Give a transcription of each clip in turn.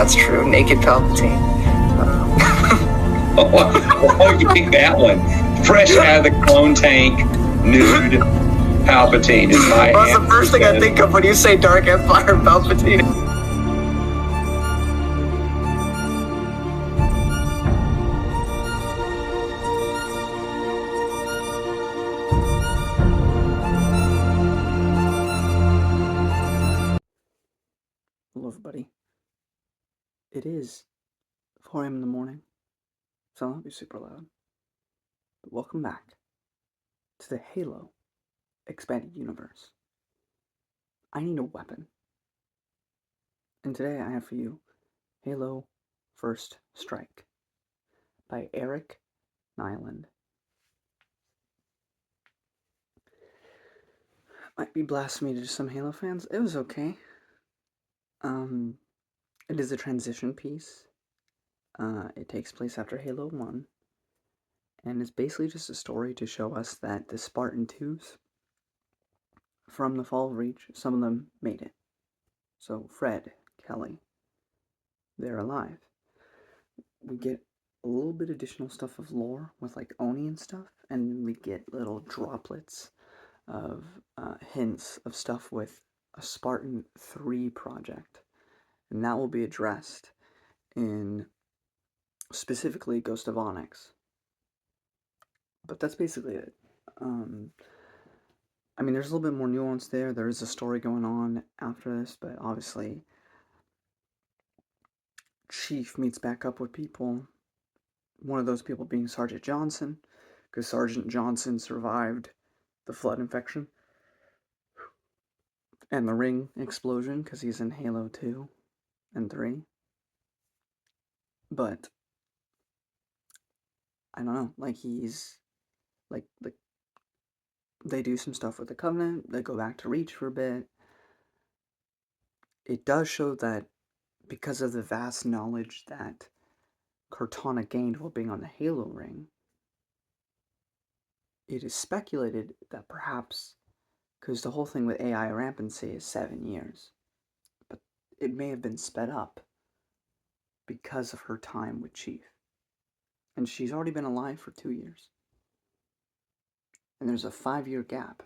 that's true. Naked Palpatine. Oh, you pick that one. Fresh out of the clone tank, nude Palpatine is my Well, that's the first thing I think of when you say Dark Empire Palpatine. Hello everybody. It is 4 a.m. in the morning, so I'll not be super loud. But welcome back to the Halo Expanded Universe. I need a weapon. And today I have for you Halo First Strike by Eric Nylund. Might be blasphemy to some Halo fans. It was okay. It is a transition piece. It takes place after Halo 1. And it's basically just a story to show us that the Spartan 2s from the Fall of Reach, some of them made it. So Fred, Kelly, they're alive. We get a little bit additional stuff of lore with like Oni and stuff, and we get little droplets of hints of stuff with a Spartan 3 project. And that will be addressed in specifically Ghost of Onyx. But that's basically it. I mean, there's a little bit more nuance there. There is a story going on after this, but obviously Chief meets back up with people. One of those people being Sergeant Johnson, because Sergeant Johnson survived the flood infection and the ring explosion, because he's in Halo 2 and 3. But I don't know, like he's like they do some stuff with the Covenant, they go back to Reach for a bit. It does show that because of the vast knowledge that Cortana gained while being on the Halo ring, it is speculated that perhaps, because the whole thing with AI rampancy is 7 years, but it may have been sped up because of her time with Chief. And she's already been alive for 2 years. And there's a 5-year gap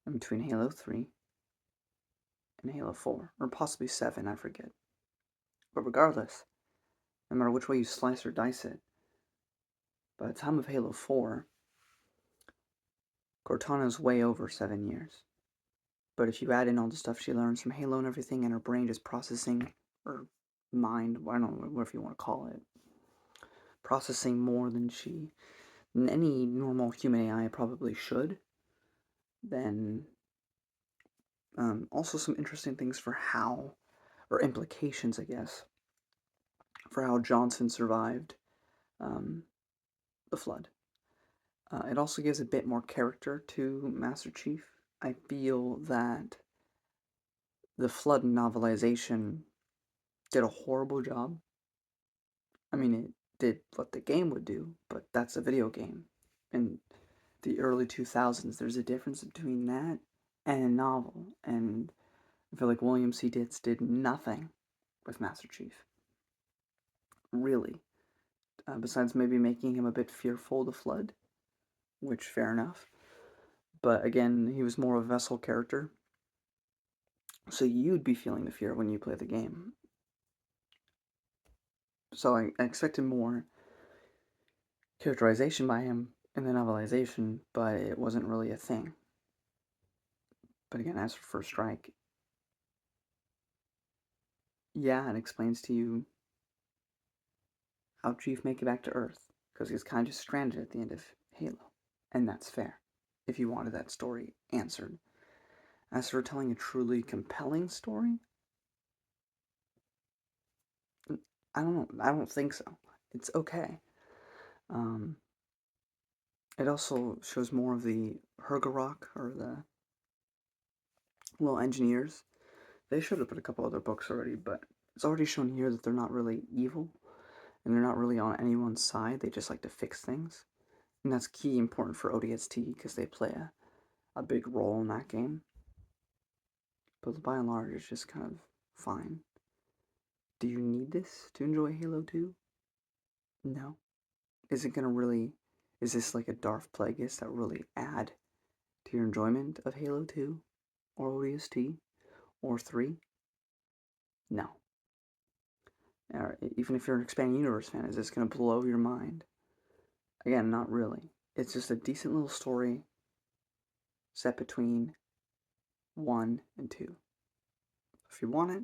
in between Halo 3 and Halo 4, or possibly 7, I forget. But regardless, no matter which way you slice or dice it, by the time of Halo 4, Cortana's way over 7 years. But if you add in all the stuff she learns from Halo and everything, and her brain just processing, or mind, I don't know what you want to call it, processing more than any normal human AI probably should, then also some interesting things for how, or implications, I guess, for how Johnson survived the flood. It also gives a bit more character to Master Chief. I feel that the flood novelization did a horrible job. I mean, it did what the game would do, but that's a video game. In the early 2000s, there's a difference between that and a novel, and I feel like William C. Ditz did nothing with Master Chief. Really. Besides maybe making him a bit fearful of the flood, which, fair enough. But again, he was more of a vessel character, so you'd be feeling the fear when you play the game. So I expected more characterization by him in the novelization, but it wasn't really a thing. But again, as for First Strike, yeah, it explains to you how Chief make it back to Earth, because he's kind of stranded at the end of Halo, and that's fair, if you wanted that story answered. As for telling a truly compelling story, I don't know, I don't think so. It's okay. It also shows more of the Hergarok, or the little engineers. They showed up in a couple other books already, but it's already shown here that they're not really evil, and they're not really on anyone's side. They just like to fix things. And that's key important for ODST, because they play a big role in that game. But by and large, it's just kind of fine. Do you need this to enjoy Halo 2? No. Is it gonna really... Is this like a Darth Plagueis that really add to your enjoyment of Halo 2? Or ODST? Or 3? No. Or even if you're an expanding universe fan, is this gonna blow your mind? Again, not really. It's just a decent little story set between 1 and 2. If you want it,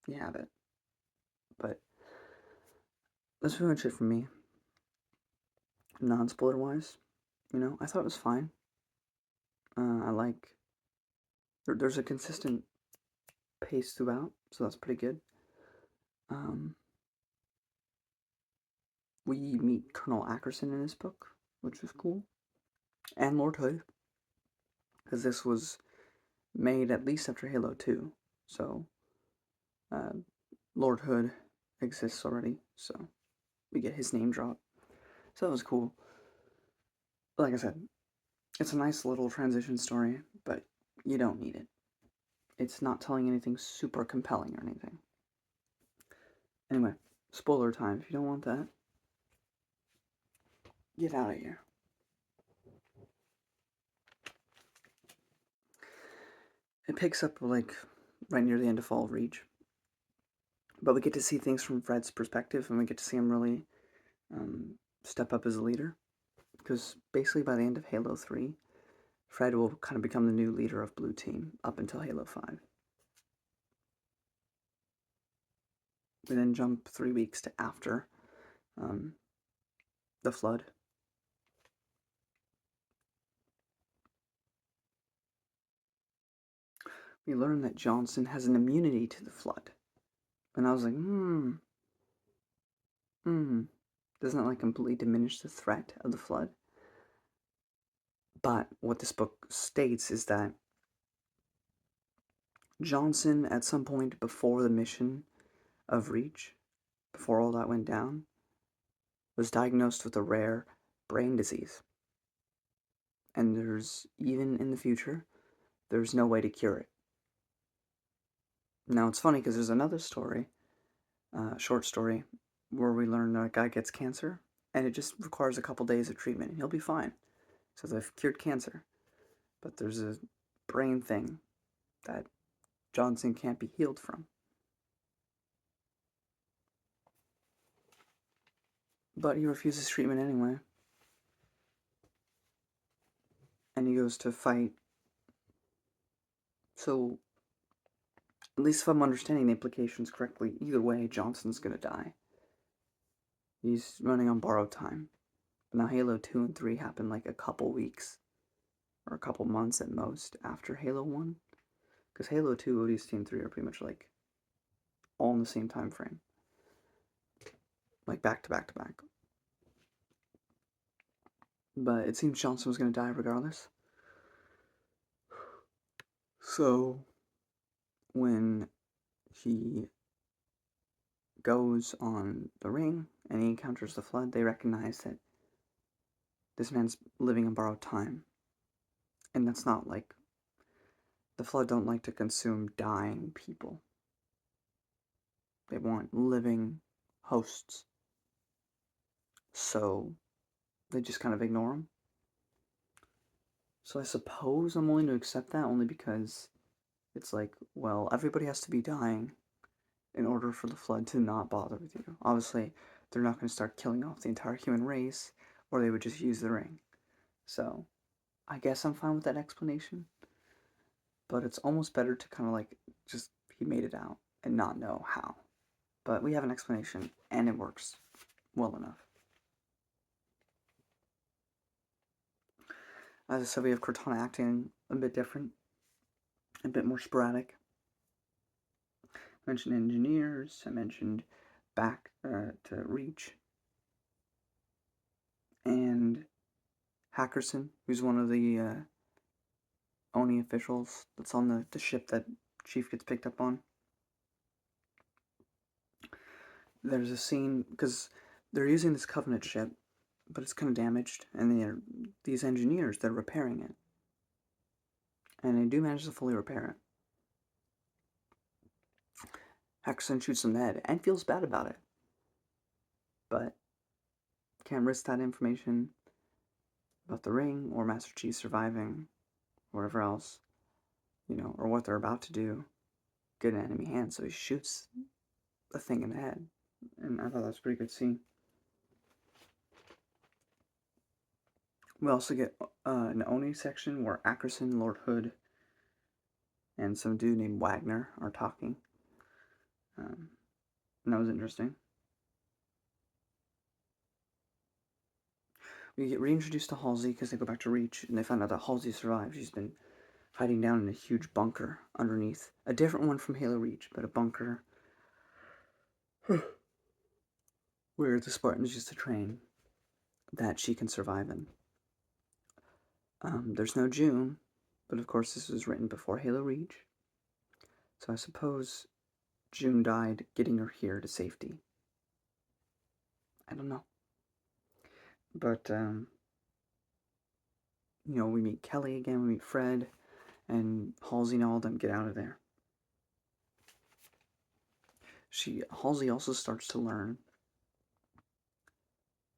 you have it. But that's pretty much it from me. Non-spoiler wise, I thought it was fine. I like there's a consistent pace throughout, so that's pretty good. We meet Colonel Ackerson in this book, which is cool, and Lord Hood, because this was made at least after Halo 2, so Lord Hood exists already, so we get his name drop. So that was cool. Like I said, it's a nice little transition story, but you don't need it. It's not telling anything super compelling or anything. Anyway, spoiler time. If you don't want that, get out of here. It picks up like right near the end of Fall of Reach, but we get to see things from Fred's perspective, and we get to see him really step up as a leader. Because basically by the end of Halo 3, Fred will kind of become the new leader of Blue Team up until Halo 5. We then jump 3 weeks to after the Flood. We learn that Johnson has an immunity to the Flood. And I was like, doesn't that like completely diminish the threat of the Flood? But what this book states is that Johnson, at some point before the mission of Reach, before all that went down, was diagnosed with a rare brain disease. And even in the future, there's no way to cure it. Now, it's funny because there's another story, short story, where we learn a guy gets cancer, and it just requires a couple days of treatment, and he'll be fine. So they've cured cancer. But there's a brain thing that Johnson can't be healed from. But he refuses treatment anyway. And he goes to fight. So, at least if I'm understanding the implications correctly, either way, Johnson's gonna die. He's running on borrowed time. But now Halo 2 and 3 happen like a couple weeks, or a couple months at most, after Halo 1. Because Halo 2, ODST, and 3 are pretty much like all in the same time frame. Like back to back to back. But it seems Johnson was gonna die regardless. So, when he goes on the ring and he encounters the Flood, they recognize that this man's living in borrowed time. And that's not like... The Flood don't like to consume dying people. They want living hosts. So, they just kind of ignore him. So I suppose I'm willing to accept that only because it's like, well, everybody has to be dying in order for the Flood to not bother with you. Obviously, they're not going to start killing off the entire human race, or they would just use the ring. So, I guess I'm fine with that explanation. But it's almost better to kind of like, just, he made it out and not know how. But we have an explanation, and it works well enough. As I said, we have Cortana acting a bit different, a bit more sporadic. I mentioned engineers, I mentioned back to Reach, and Hackerson, who's one of the ONI officials that's on the ship that Chief gets picked up on. There's a scene, because they're using this Covenant ship, but it's kind of damaged, and these engineers, they're repairing it. And they do manage to fully repair it. Hexen shoots him in the head and feels bad about it. But can't risk that information about the ring or Master Chief surviving, or whatever else, or what they're about to do, get in enemy hands. So he shoots the thing in the head. And I thought that was a pretty good scene. We also get an Oni section where Ackerson, Lord Hood, and some dude named Wagner are talking. And that was interesting. We get reintroduced to Halsey because they go back to Reach, and they find out that Halsey survived. She's been hiding down in a huge bunker underneath. A different one from Halo Reach, but a bunker where the Spartans used to train that she can survive in. There's no June, but of course this was written before Halo Reach. So I suppose June died getting her here to safety. I don't know. But, we meet Kelly again, we meet Fred, and Halsey and all of them get out of there. Halsey also starts to learn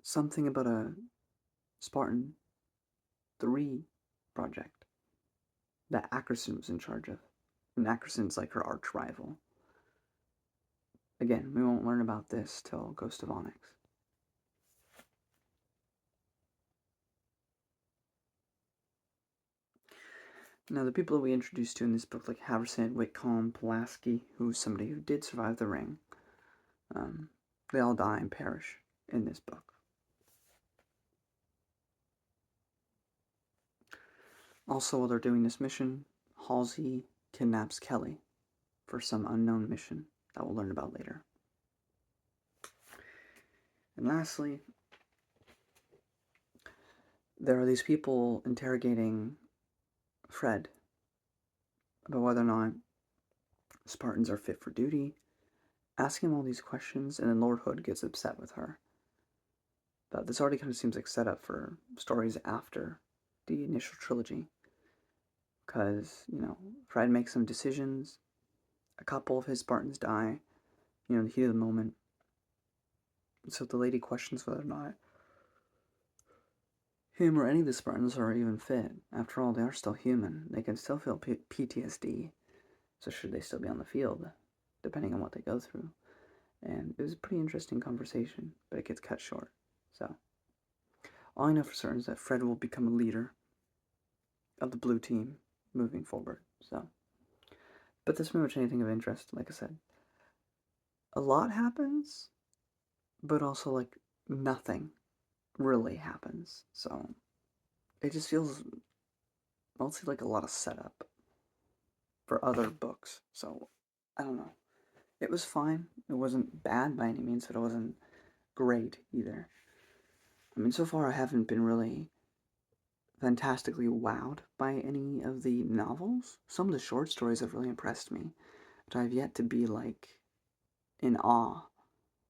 something about a Spartan 3 project that Ackerson was in charge of. And Ackerson's like her arch rival. Again, we won't learn about this till Ghost of Onyx. Now, the people that we introduced to in this book, like Haverson, Whitcomb, Pulaski, who's somebody who did survive the ring, they all die and perish in this book. Also, while they're doing this mission, Halsey kidnaps Kelly for some unknown mission that we'll learn about later. And lastly, there are these people interrogating Fred about whether or not Spartans are fit for duty, asking him all these questions, and then Lord Hood gets upset with her. But this already kind of seems like setup for stories after the initial trilogy. Because, Fred makes some decisions, a couple of his Spartans die, in the heat of the moment. So the lady questions whether or not him or any of the Spartans are even fit. After all, they are still human. They can still feel PTSD. So should they still be on the field, depending on what they go through? And it was a pretty interesting conversation, but it gets cut short. So, all I know for certain is that Fred will become a leader of the blue team moving forward. So, but there's pretty much anything of interest, like I said. A lot happens, but also, nothing really happens. So, it just feels mostly like a lot of setup for other books. So, I don't know. It was fine. It wasn't bad by any means, but it wasn't great either. I mean, so far I haven't been really fantastically wowed by any of the novels. Some of the short stories have really impressed me, but I've yet to be, in awe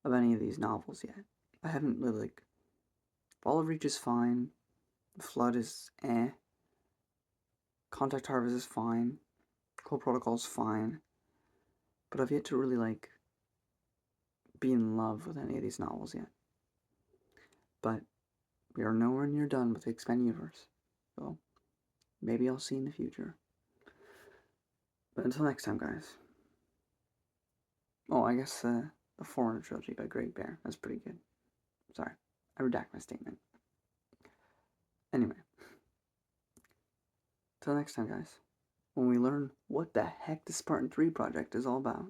of any of these novels yet. I haven't really, Fall of Reach is fine. The Flood is eh. Contact Harvest is fine. Cold Protocol is fine. But I've yet to really, be in love with any of these novels yet. But we are nowhere near done with the Expand Universe. So, maybe I'll see in the future. But until next time, guys. Oh, I guess the Foreigner Trilogy by Great Bear. That's pretty good. Sorry, I redact my statement. Anyway. Till next time, guys. When we learn what the heck the Spartan 3 project is all about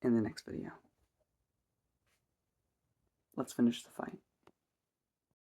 in the next video. Let's finish the fight.